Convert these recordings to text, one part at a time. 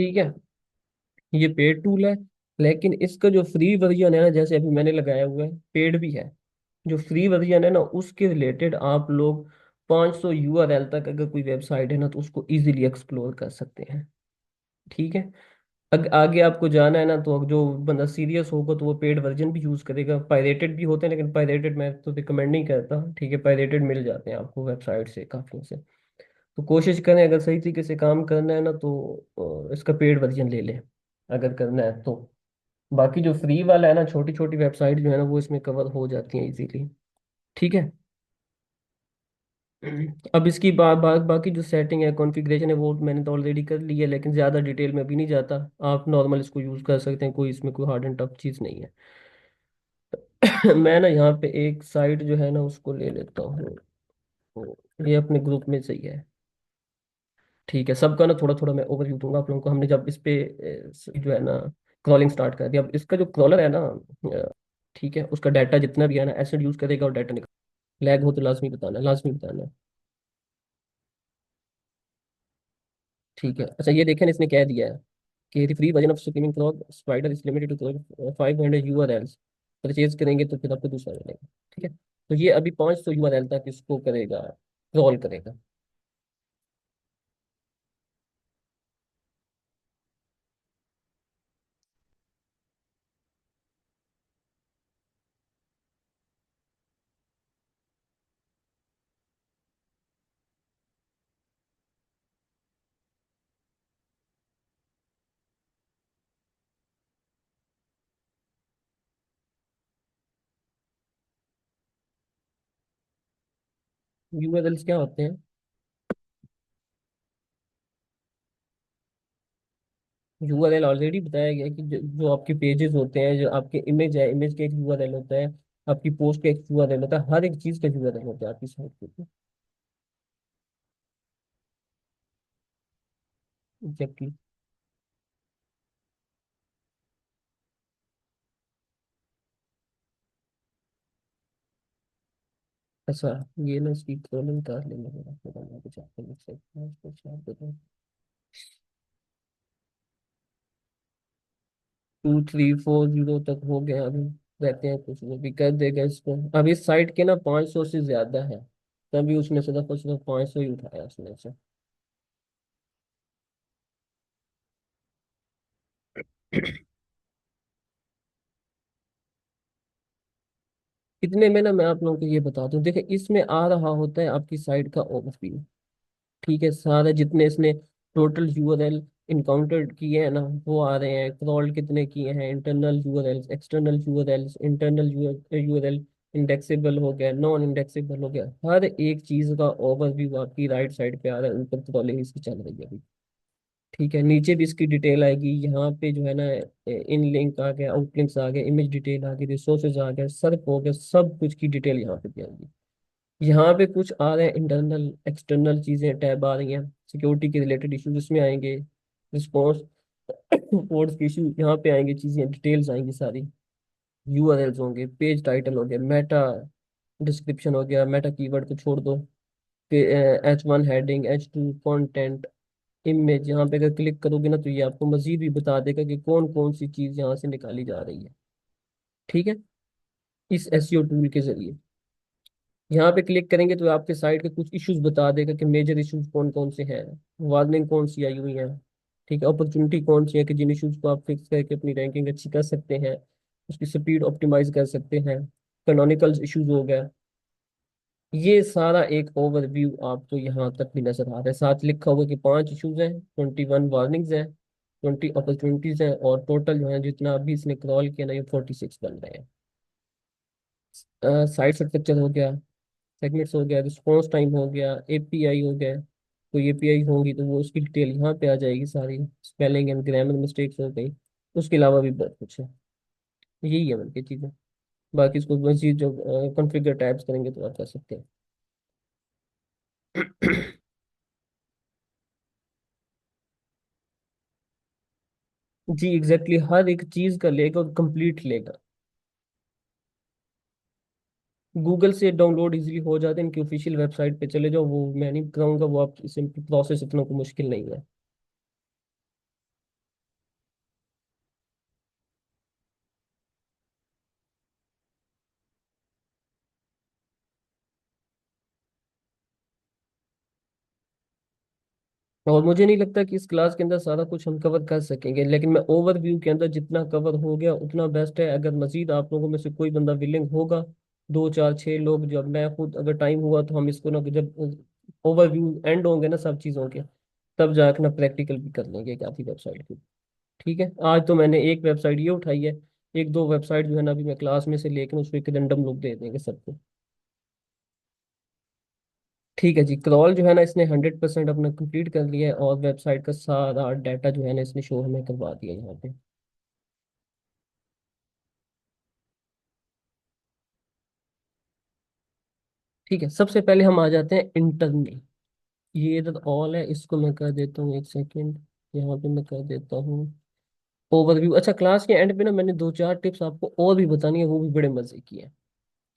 ठीक है, ये पेड टूल है। लेकिन इसका जो फ्री वर्जन है ना, जैसे अभी मैंने लगाया हुआ है, पेड भी है। जो फ्री वर्जन है ना, उसके रिलेटेड आप लोग 500 यूआरएल तक अगर कोई वेबसाइट है ना, तो उसको इजीली एक्सप्लोर कर सकते हैं। ठीक है। आगे आपको जाना है ना, तो जो बंदा सीरियस होगा तो वो पेड वर्जन भी यूज करेगा। पायरेटेड भी होते हैं, लेकिन पायरेटेड मैं तो रिकमेंड नहीं करता। ठीक है, पायरेटेड मिल जाते हैं आपको वेबसाइट से काफी से। तो कोशिश करें, अगर सही तरीके से काम करना है ना, तो इसका पेड वर्जन ले लें अगर करना है तो। बाकी जो फ्री वाला है ना, छोटी छोटी वेबसाइट जो है ना, वो इसमें कवर हो जाती हैं इजीली। ठीक है। अब इसकी बाकी जो सेटिंग है, कॉन्फ़िगरेशन है, वो मैंने तो ऑलरेडी कर ली है, लेकिन ज़्यादा डिटेल में अभी नहीं जाता। आप नॉर्मल इसको यूज़ कर सकते हैं, कोई इसमें कोई हार्ड एंड टफ चीज़ नहीं है। मैं ना यहाँ पे एक साइट जो है ना, उसको ले लेता हूँ। ये अपने ग्रुप में सही है। ठीक है, सबका ना थोड़ा थोड़ा मैं ओवरव्यू दूंगा आप लोगों को। हमने जब इस पे जो है ना क्रॉलिंग स्टार्ट कर दिया, अब इसका जो क्रॉलर है ना, ठीक है, उसका डाटा जितना भी है ना, एसिड यूज़ करेगा और डाटा निकाल। लैग हो तो लाजमी बताना, लाजमी बताना। ठीक है, अच्छा ये देखें इसने कह दिया है कि the free version of streaming clock spider is limited to 500 URLs. Purchase करेंगे तो फिर आपको दूसरा मिलेगा। ठीक है, तो ये अभी 500 यूआरएल तक इसको करेगा, क्रॉल करेगा। यूआरएल्स क्या होते हैं? यूआरएल ऑलरेडी बताया गया है कि जो आपके पेजेस होते हैं, जो आपके इमेज है, इमेज का एक यूआरएल होता है, आपकी पोस्ट का एक यूआरएल होता है, हर एक चीज का यूआरएल होता है आपकी साइट पे। एग्जैक्टली। अच्छा, ये ना इसकी क्रॉलिंग कर लेंगे जरा, फिर हम आगे चलते हैं। इसको शेयर करूँ। 2340 तक हो गया अभी। रहते हैं कुछ, वो भी कर देगा इसको। अब इस साइट के ना 500 से ज्यादा है, तभी उसने सिर्फ 500 ही उठाया उसमें से। इतने में ना मैं आप लोगों को ये बता दूं, देखिए इसमें आ रहा होता है आपकी साइट का ओवरव्यू। ठीक है, सारे जितने इसने टोटल यूआरएल इनकाउंटर किए हैं ना, वो आ रहे हैं। क्रॉल कितने किए हैं, internal URLs, external URLs, internal URL, indexable हो गया, नॉन इंडेक्सेबल हो गया, हर एक चीज का ओवरव्यू आपकी राइट साइड पे आ रहा है। ऊपर क्रॉलिंग इसकी चल रही है अभी। ठीक है, नीचे भी इसकी डिटेल आएगी। यहाँ पे जो है ना, इन लिंक आ गया, आउट लिंक्स आ गए, इमेज डिटेल आ गई, रिसोर्सेज आ गए, सर्फ हो गया, सब कुछ की डिटेल यहाँ पे भी आएगी। यहाँ पे कुछ आ रहे हैं इंटरनल एक्सटर्नल चीजें, टैब आ रही हैं, सिक्योरिटी के रिलेटेड इश्यूज इसमें आएंगे। रिस्पॉन्स कोड्स के इशू यहाँ पे आएंगे, चीजें डिटेल्स आएंगी सारी। यूआरएल्स होंगे, पेज टाइटल हो गया, मेटा डिस्क्रिप्शन हो गया, मेटा कीवर्ड को छोड़ दो। H1 heading, H2 content, image. यहाँ पे अगर क्लिक करोगे ना, तो ये आपको मजीद भी बता देगा कि कौन कौन सी चीज यहाँ से निकाली जा रही है। ठीक है, इस एसईओ टूल के जरिए यहाँ पे क्लिक करेंगे तो आपके साइट के कुछ इश्यूज बता देगा कि मेजर इश्यूज कौन कौन से हैं, वार्निंग कौन सी आई हुई है। ठीक है, अपॉर्चुनिटी कौन सी है कि जिन इश्यूज को आप फिक्स करके अपनी रैंकिंग अच्छी कर सकते हैं, उसकी स्पीड ऑप्टिमाइज कर सकते हैं। कैनोनिकल इश्यूज हो गया। ये सारा एक ओवरव्यू आपको यहाँ तक भी नजर आ रहा है। साथ लिखा हुआ कि 5 इश्यूज हैं, 21 वार्निंग्स हैं, 20 अपॉर्चुनिटीज हैं, और टोटल जो है जितना अभी इसने क्रॉल किया ना, ये 46 बन रहे हैं। साइट स्ट्रक्चर हो गया, सेगमेंट्स हो गया, रिस्पॉन्स टाइम हो गया, एपीआई हो गया। कोई एपीआई होंगी तो वो उसकी डिटेल यहाँ पे आ जाएगी सारी। स्पेलिंग एंड ग्रामर मिस्टेक्स हो गई। उसके अलावा भी बहुत कुछ है। यही है बल्कि चीज़ें। बाकी इसको मजीद जो कॉन्फ़िगर टैब्स करेंगे तो आप कर सकते हैं। जी एग्जैक्टली, हर एक चीज़ का लेगा और कंप्लीट लेगा। गूगल से डाउनलोड इजीली हो जाते हैं, इनकी ऑफिशियल वेबसाइट पे चले जाओ। वो मैं नहीं कराऊंगा, वो आप सिंपल प्रोसेस, इतना को मुश्किल नहीं है। और मुझे नहीं लगता कि इस क्लास के अंदर सारा कुछ हम कवर कर सकेंगे, लेकिन मैं ओवरव्यू के अंदर जितना कवर हो गया उतना बेस्ट है। अगर मजीद आप लोगों में से कोई बंदा विलिंग होगा, दो चार छह लोग, जब मैं खुद अगर टाइम हुआ तो हम इसको ना, जब ओवरव्यू एंड होंगे ना सब चीज़ों के, तब जाकर ना प्रैक्टिकल भी कर लेंगे काफ़ी वेबसाइट की। ठीक है, आज तो मैंने एक वेबसाइट ये उठाई है, एक दो वेबसाइट जो है ना अभी मैं क्लास में से लेकर उस पर एक रैंडम लुक दे देंगे सबको। ठीक है जी, क्रॉल जो है ना इसने 100% अपना कंप्लीट कर लिया है, और वेबसाइट का सारा डाटा जो है ना इसने शो हमें करवा दिया यहाँ पे। ठीक है, सबसे पहले हम आ जाते हैं इंटरनल। ये इधर ऑल है, इसको मैं कर देता हूँ, एक सेकेंड, यहाँ पे मैं कर देता हूँ ओवरव्यू। अच्छा, क्लास के एंड पे ना मैंने दो चार टिप्स आपको और भी बतानी है, वो भी बड़े मजे की है,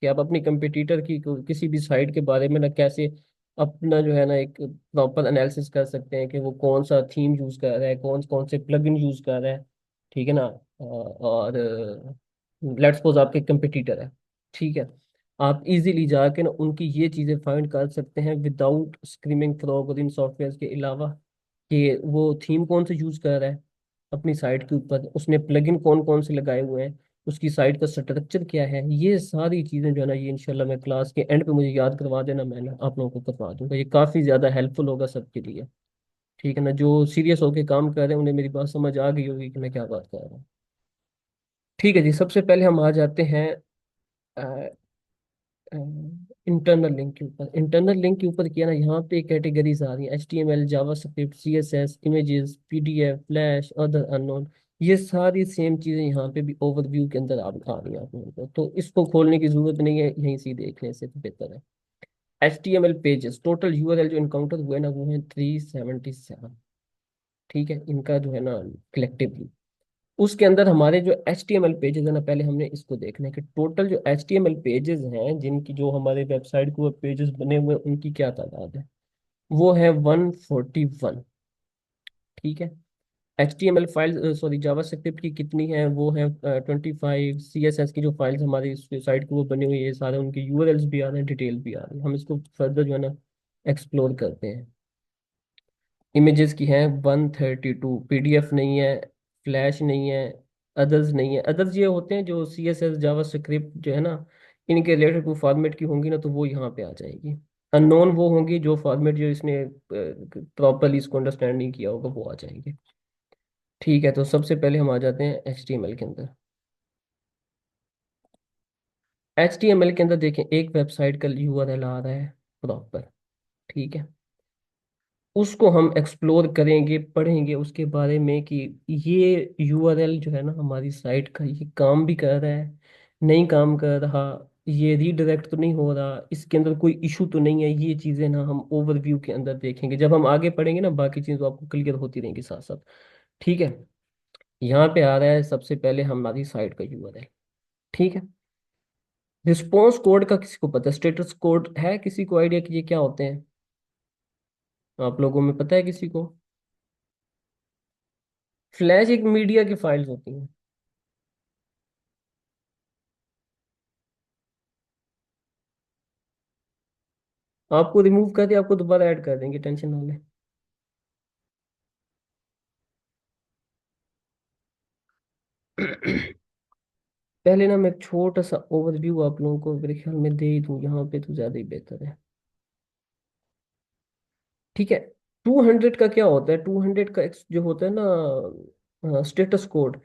कि आप अपनी कंपटीटर की किसी भी साइट के बारे में ना कैसे अपना जो है ना एक प्रॉपर एनालिसिस कर सकते हैं, कि वो कौन सा थीम यूज कर रहा है, कौन कौन से प्लगइन यूज कर रहा है। ठीक है ना, और लेट्स सपोज आपके कंपटीटर है। ठीक है, आप इजीली जाके ना उनकी ये चीजें फाइंड कर सकते हैं विदाउट स्क्रीमिंग फ्रॉग और इन सॉफ्टवेयर के अलावा, कि वो थीम कौन से यूज कर रहा है अपनी साइट के ऊपर, उसने प्लगइन कौन कौन से लगाए हुए हैं, उसकी साइट का स्ट्रक्चर क्या है। ये सारी चीजें जो है ना, ये इंशाल्लाह मैं क्लास के एंड पे मुझे याद करवा देना, मैं ना आप लोगों को करवा दूंगा। ये काफी ज्यादा हेल्पफुल होगा सबके लिए। ठीक है ना, जो सीरियस होके काम कर रहे हैं उन्हें मेरी बात समझ आ गई होगी कि मैं क्या बात कर रहा हूँ। ठीक है जी, सबसे पहले हम आ जाते हैं इंटरनल लिंक के ऊपर। इंटरनल लिंक के ऊपर किया ना, यहाँ पे कैटेगरीज आ रही हैं: HTML, JavaScript, CSS, images, PDF, flash, other unknown. ये सारी सेम चीजें यहाँ पे भी ओवरव्यू के अंदर आ रही हैं आप लोगों को, तो इसको खोलने की जरूरत नहीं है, यहीं से ही देख लें से बेहतर है। HTML पेजेस, टोटल URL जो इनकाउंटर हुए ना वो है 377। ठीक है, इनका जो है ना कलेक्टिवली, उसके अंदर हमारे जो HTML पेजेस है ना, पहले हमने इसको देखना है कि टोटल जो HTML पेजेस हैं, जिनकी जो हमारे वेबसाइट के वो पेजेस बने हुए हैं, उनकी क्या तादाद है। वो है 141। ठीक है, HTML फाइल, सॉरी, जावास्क्रिप्ट की कितनी है, वो है 25। CSS की जो फाइल्स हमारी इस साइट की वो बनी हुई है, ये सारे उनके URLs भी आ रहे हैं, डिटेल भी आ रही है। हम इसको फर्दर जो है ना एक्सप्लोर करते हैं। इमेजेस की है 132, PDF नहीं है, फ्लैश नहीं है, अदर्स नहीं है। अदर्स ये होते हैं जो CSS जावास्क्रिप्ट जो है ना, इनके रिलेटेड कोई फॉर्मेट की होंगी ना, तो वो यहाँ पे आ जाएगी। अननोन वो होंगी जो फॉर्मेट जो इसने प्रॉपरली इसको अंडरस्टैंड नहीं किया होगा, वो आ जाएंगे। ठीक है, तो सबसे पहले हम आ जाते हैं HTML के अंदर। HTML के अंदर देखें, एक वेबसाइट का URL आ रहा है प्रॉपर। ठीक है, उसको हम एक्सप्लोर करेंगे, पढ़ेंगे उसके बारे में कि ये URL जो है ना हमारी साइट का, ये काम भी कर रहा है, नहीं काम कर रहा, ये रीडायरेक्ट तो नहीं हो रहा, इसके अंदर कोई इशू तो नहीं है। ये चीज़ें ना हम ओवरव्यू के अंदर देखेंगे, जब हम आगे पढ़ेंगे ना बाकी चीज़ तो आपको क्लियर होती रहेंगी साथ साथ। ठीक है, यहाँ पे आ रहा है सबसे पहले हमारी साइट का URL। ठीक है, रिस्पॉन्स कोड का किसी को पता है? स्टेटस कोड है किसी को आइडिया कि ये क्या होते हैं? आप लोगों में पता है किसी को? फ्लैश एक मीडिया की फाइल्स होती हैं, आपको रिमूव कर दिया, आपको दोबारा ऐड कर देंगे, टेंशन ना लें। पहले ना मैं एक छोटा सा ओवरव्यू आप लोगों को मेरे ख्याल में दे ही दूं, यहाँ पे तो ज्यादा ही बेहतर है। ठीक है, 200 का क्या होता है? 200 का जो होता है ना स्टेटस कोड,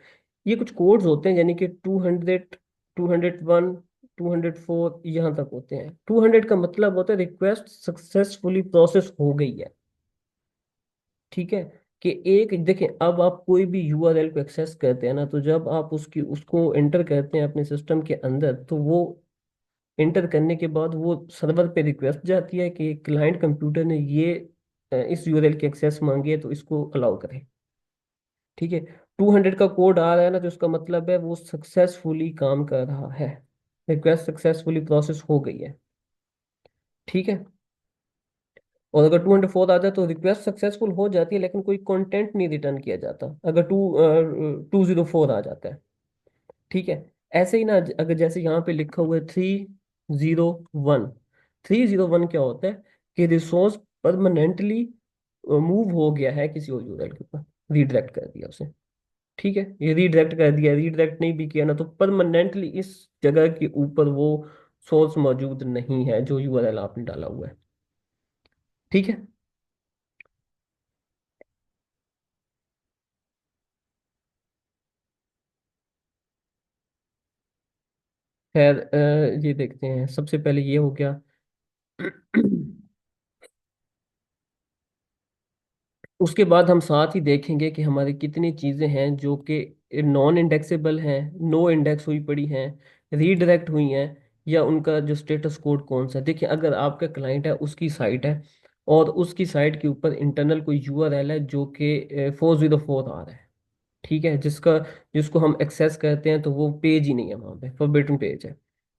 ये कुछ कोड्स होते हैं, यानी कि 200, 201, 204 यहाँ तक होते हैं। 200 का मतलब होता है रिक्वेस्ट सक्सेसफुली प्रोसेस हो गई है। ठीक है, कि एक देखें, अब आप कोई भी URL को एक्सेस करते हैं ना, तो जब आप उसकी उसको एंटर करते हैं अपने सिस्टम के अंदर, तो वो एंटर करने के बाद वो सर्वर पे रिक्वेस्ट जाती है कि क्लाइंट कंप्यूटर ने ये इस URL की एक्सेस मांगी है, तो इसको अलाउ करें। ठीक है, 200 का कोड आ रहा है ना, तो उसका मतलब है वो सक्सेसफुली काम कर रहा है, रिक्वेस्ट सक्सेसफुली प्रोसेस हो गई है। ठीक है, और अगर 204 आ जाए तो रिक्वेस्ट सक्सेसफुल हो जाती है, लेकिन कोई कंटेंट नहीं रिटर्न किया जाता अगर 204 आ जाता है। ठीक है, ऐसे ही ना, अगर जैसे यहाँ पे लिखा हुआ है 301, 301 क्या होता है? कि रिसोर्स परमानेंटली मूव हो गया है किसी और यूआरएल के ऊपर, रीडायरेक्ट कर दिया उसे। ठीक है, ये रीडायरेक्ट कर दिया, रीडायरेक्ट नहीं भी किया ना तो परमानेंटली इस जगह के ऊपर वो सोर्स मौजूद नहीं है जो यूआरएल आपने डाला हुआ है। ठीक है। खैर ये देखते हैं, सबसे पहले ये हो गया। उसके बाद हम साथ ही देखेंगे कि हमारी कितनी चीज़ें हैं जो कि नॉन इंडेक्सेबल हैं, नो इंडेक्स हुई पड़ी हैं, रीडायरेक्ट हुई हैं, या उनका जो स्टेटस कोड कौन सा है। देखिए, अगर आपका क्लाइंट है, उसकी साइट है, और उसकी साइट के ऊपर इंटरनल कोई यूआरएल है जो कि 404 आ रहा है, ठीक है, जिसका जिसको हम एक्सेस करते हैं तो वो पेज ही नहीं है, वहाँ पे फॉरबिटन पेज है।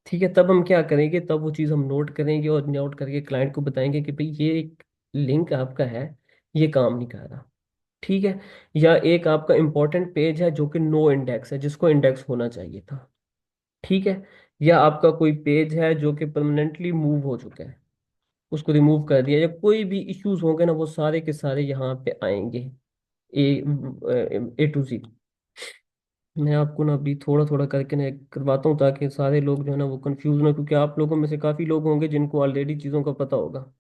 ठीक है, तब हम क्या करेंगे, तब वो चीज़ हम नोट करेंगे और नोट करके क्लाइंट को बताएंगे कि भाई ये एक लिंक आपका है, ये काम नहीं कर रहा। ठीक है। या एक आपका इंपॉर्टेंट पेज है जो कि नो इंडेक्स है, जिसको इंडेक्स होना चाहिए था। ठीक है। या आपका कोई पेज है जो कि परमानेंटली मूव हो चुका है, उसको रिमूव कर दिया, या कोई भी इश्यूज होंगे ना वो सारे के सारे यहाँ पे आएंगे, A to Z। मैं आपको ना अभी थोड़ा थोड़ा करके ना करवाता हूँ ताकि सारे लोग जो है ना वो कंफ्यूज ना, क्योंकि आप लोगों में से काफी लोग होंगे जिनको ऑलरेडी चीज़ों का पता होगा।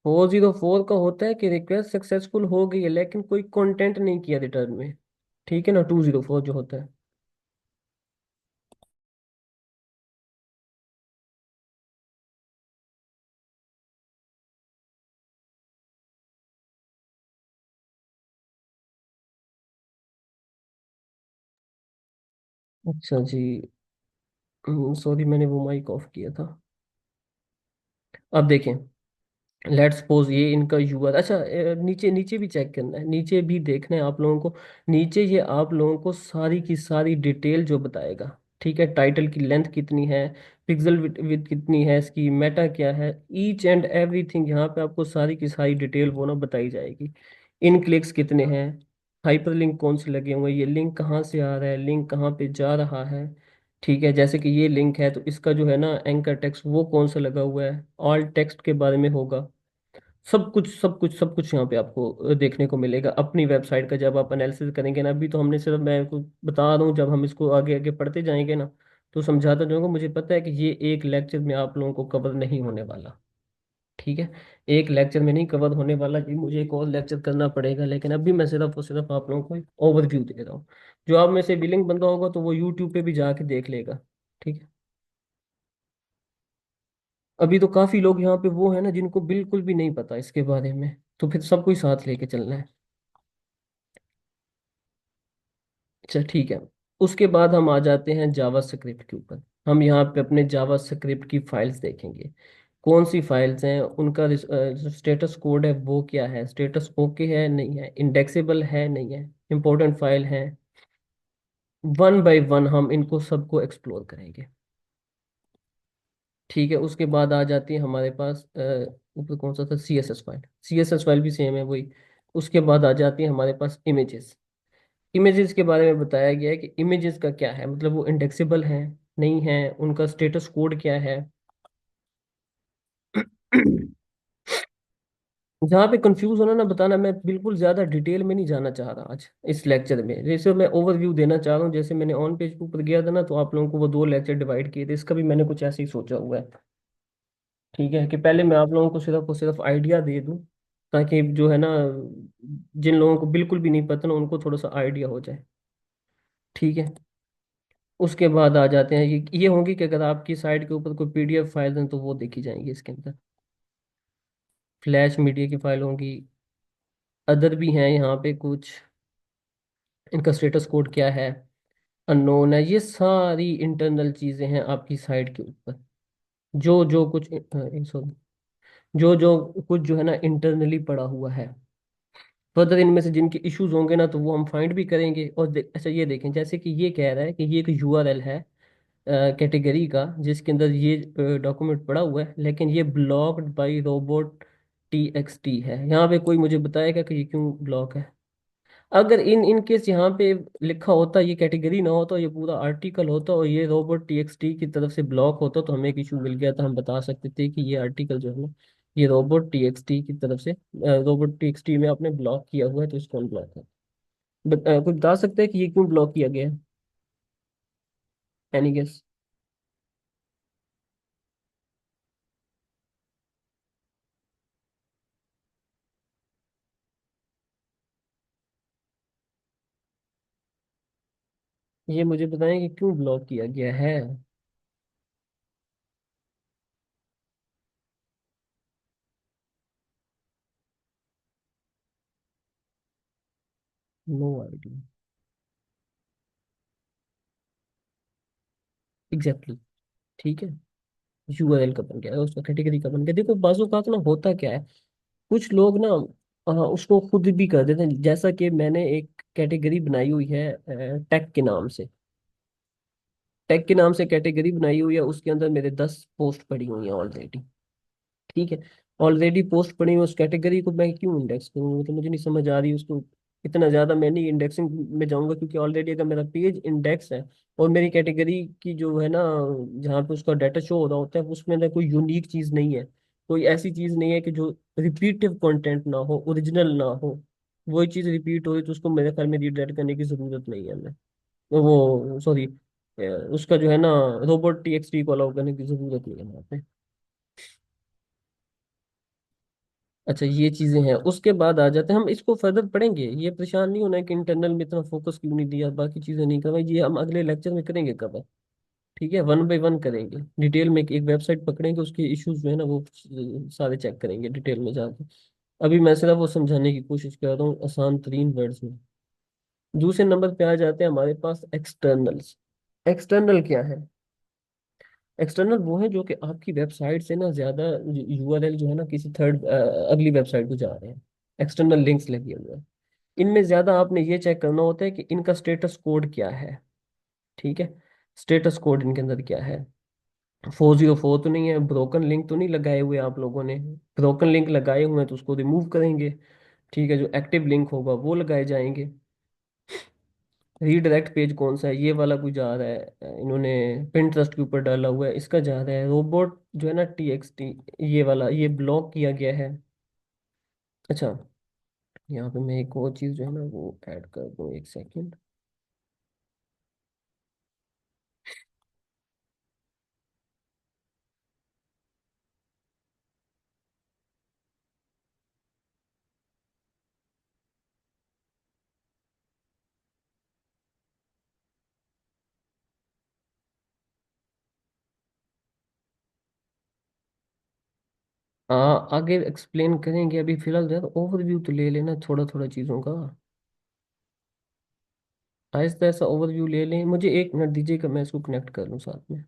404 का होता है कि रिक्वेस्ट सक्सेसफुल हो गई है लेकिन कोई कंटेंट नहीं किया रिटर्न में। ठीक है ना, 204 जो होता है। अच्छा जी, सॉरी मैंने वो माइक ऑफ किया था। अब देखें, लेट्स सपोज ये इनका यूआर, अच्छा नीचे नीचे भी चेक करना है, नीचे भी देखना है आप लोगों को। नीचे ये आप लोगों को सारी की सारी डिटेल जो बताएगा। ठीक है, टाइटल की लेंथ कितनी है, पिक्सल विड्थ कितनी है, इसकी मेटा क्या है, ईच एंड एवरीथिंग यहाँ पे आपको सारी की सारी डिटेल वो ना बताई जाएगी। इन क्लिक्स कितने हैं, हाइपर लिंक कौन से लगे हुए हैं, ये लिंक कहाँ से आ रहा है, लिंक कहाँ पे जा रहा है। ठीक है, जैसे कि ये लिंक है तो इसका जो है ना एंकर टेक्स्ट वो कौन सा लगा हुआ है, ऑल टेक्स्ट के बारे में होगा। सब कुछ सब कुछ सब कुछ यहाँ पे आपको देखने को मिलेगा अपनी वेबसाइट का, जब आप एनालिसिस करेंगे ना। अभी तो हमने सिर्फ, मैं आपको बता रहा हूँ, जब हम इसको आगे आगे पढ़ते जाएंगे ना तो समझाता जाऊंगा। मुझे पता है कि ये एक लेक्चर में आप लोगों को कवर नहीं होने वाला। ठीक है, एक लेक्चर में नहीं कवर होने वाला कि मुझे एक और लेक्चर करना पड़ेगा, लेकिन अभी मैं सिर्फ और सिर्फ आप लोगों को ओवरव्यू दे रहा हूँ। जो आप में से बिलिंग बंदा होगा तो वो यूट्यूब पे भी जाके देख लेगा। ठीक है। अभी तो काफी लोग यहाँ पे वो है ना जिनको बिल्कुल भी नहीं पता इसके बारे में, तो फिर सबको ही साथ लेके चलना है। अच्छा ठीक है। उसके बाद हम आ जाते हैं जावा स्क्रिप्ट के ऊपर। हम यहाँ पे अपने जावा स्क्रिप्ट की फाइल्स देखेंगे, कौन सी फाइल्स हैं, उनका स्टेटस कोड है वो क्या है, स्टेटस ओके है नहीं है, इंडेक्सेबल है नहीं है, इंपॉर्टेंट फाइल है। वन बाय वन हम इनको सबको एक्सप्लोर करेंगे। ठीक है। उसके बाद आ जाती है हमारे पास ऊपर कौन सा था, CSS फाइल, CSS फाइल भी सेम है वही। उसके बाद आ जाती है हमारे पास इमेजेस। इमेजेस के बारे में बताया गया है कि इमेजेस का क्या है, मतलब वो इंडेक्सेबल है नहीं है, उनका स्टेटस कोड क्या है। जहाँ पे कंफ्यूज होना ना बताना, मैं बिल्कुल ज्यादा डिटेल में नहीं जाना चाह रहा आज इस लेक्चर में। जैसे मैं ओवरव्यू देना चाह रहा हूँ, जैसे मैंने ऑन पेज के ऊपर गया था ना तो आप लोगों को वो 2 लेक्चर डिवाइड किए थे, इसका भी मैंने कुछ ऐसे ही सोचा हुआ है। ठीक है, कि पहले मैं आप लोगों को सिर्फ और सिर्फ आइडिया दे दूं, ताकि जो है ना जिन लोगों को बिल्कुल भी नहीं पता ना उनको थोड़ा सा आइडिया हो जाए। ठीक है। उसके बाद आ जाते हैं, ये होंगी कि अगर आपकी साइट के ऊपर कोई PDF फाइल है तो वो देखी जाएंगी इसके अंदर। फ्लैश मीडिया की फाइल होंगी, अदर भी हैं यहाँ पे कुछ, इनका स्टेटस कोड क्या है, अननोन है। ये सारी इंटरनल चीजें हैं आपकी साइट के ऊपर, जो जो कुछ सॉरी, जो जो कुछ जो है ना इंटरनली पड़ा हुआ है। फर्दर इनमें से जिनके इश्यूज होंगे ना तो वो हम फाइंड भी करेंगे। और अच्छा ये देखें, जैसे कि ये कह रहा है कि ये एक URL है कैटेगरी का जिसके अंदर ये डॉक्यूमेंट पड़ा हुआ है, लेकिन ये ब्लॉक्ड बाय रोबोट TXT है। यहाँ पे कोई मुझे बताएगा कि ये क्यों ब्लॉक है। अगर इन केस यहाँ पे लिखा होता, ये कैटेगरी ना होता, ये पूरा आर्टिकल होता और ये रोबोट टीएक्सटी की तरफ से ब्लॉक होता, तो हमें एक इशू मिल गया था, हम बता सकते थे कि ये आर्टिकल जो है ना, ये रोबोट टीएक्सटी की तरफ से, रोबोट टीएक्सटी में आपने ब्लॉक किया हुआ है, तो इसको अनब्लॉक है। कुछ बता सकते हैं कि ये क्यों ब्लॉक किया गया है? Any guess? ये मुझे बताएं कि क्यों ब्लॉक किया गया है। No idea. एग्जैक्टली। ठीक है। यूआरएल का बन गया है, उसका कैटेगरी का बन गया। देखो बाजू का ना होता क्या है, कुछ लोग ना उसको खुद भी कर देते हैं। जैसा कि मैंने एक कैटेगरी बनाई हुई है टेक के नाम से, टेक के नाम से कैटेगरी बनाई हुई है, उसके अंदर मेरे 10 पोस्ट पड़ी हुई हैं ऑलरेडी। ठीक है। ऑलरेडी पोस्ट पड़ी हुई उस कैटेगरी को मैं क्यों इंडेक्स करूँ, तो मुझे नहीं समझ आ रही उसको। इतना ज्यादा मैं नहीं इंडेक्सिंग में जाऊंगा, क्योंकि ऑलरेडी अगर मेरा पेज इंडेक्स है और मेरी कैटेगरी की जो है ना, जहाँ पे उसका डाटा शो हो रहा होता है, उसमें ना कोई यूनिक चीज नहीं है, कोई ऐसी चीज नहीं है कि जो रिपीटिव कंटेंट ना हो, ओरिजिनल ना हो, वही चीज रिपीट हो रही, तो उसको मेरे ख्याल में रीडायरेक्ट करने की जरूरत नहीं है हमें। वो सॉरी, उसका जो है ना, रोबोट टीएक्सटी को अलाउ करने की जरूरत नहीं है वहाँ पे। अच्छा, ये चीजें हैं। उसके बाद आ जाते हैं, हम इसको फर्दर पढ़ेंगे, ये परेशान नहीं होना है कि इंटरनल में इतना फोकस क्यों नहीं दिया, बाकी चीजें नहीं करवाई, ये हम अगले लेक्चर में करेंगे कवर। ठीक है, वन बाय वन करेंगे डिटेल में, एक वेबसाइट पकड़ेंगे, उसके इश्यूज जो है ना वो सारे चेक करेंगे डिटेल में जाके। अभी मैं सिर्फ वो समझाने की कोशिश कर रहा हूँ आसान तरीन वर्ड्स में। दूसरे नंबर पे आ जाते हैं हमारे पास एक्सटर्नल्स। एक्सटर्नल क्या है? एक्सटर्नल वो है जो कि आपकी वेबसाइट से ना ज्यादा यूआरएल जो है ना किसी थर्ड अगली वेबसाइट को जा रहे हैं, एक्सटर्नल लिंक्स लगे हुए हैं। इनमें ज्यादा आपने ये चेक करना होता है कि इनका स्टेटस कोड क्या है। ठीक है। स्टेटस कोड इनके अंदर क्या है? 404 तो नहीं है, ब्रोकन लिंक तो नहीं लगाए हुए आप लोगों ने? ब्रोकन लिंक लगाए हुए हैं तो उसको रिमूव करेंगे। ठीक है, जो एक्टिव लिंक होगा वो लगाए जाएंगे। रीडायरेक्ट पेज कौन सा है, ये वाला कोई जा रहा है, इन्होंने पिंटरेस्ट के ऊपर डाला हुआ है, इसका जा रहा है। रोबोट जो है ना टीएक्सटी, ये वाला ये ब्लॉक किया गया है। अच्छा, यहाँ पे मैं एक और चीज़ जो है ना वो ऐड कर दूँ, एक सेकेंड। आगे एक्सप्लेन करेंगे, अभी फिलहाल यार ओवरव्यू तो ले लेना थोड़ा थोड़ा चीज़ों का। आहिस्ता ऐसा ओवरव्यू ले लें, मुझे 1 मिनट दीजिएगा, मैं इसको कनेक्ट कर लूँ साथ में।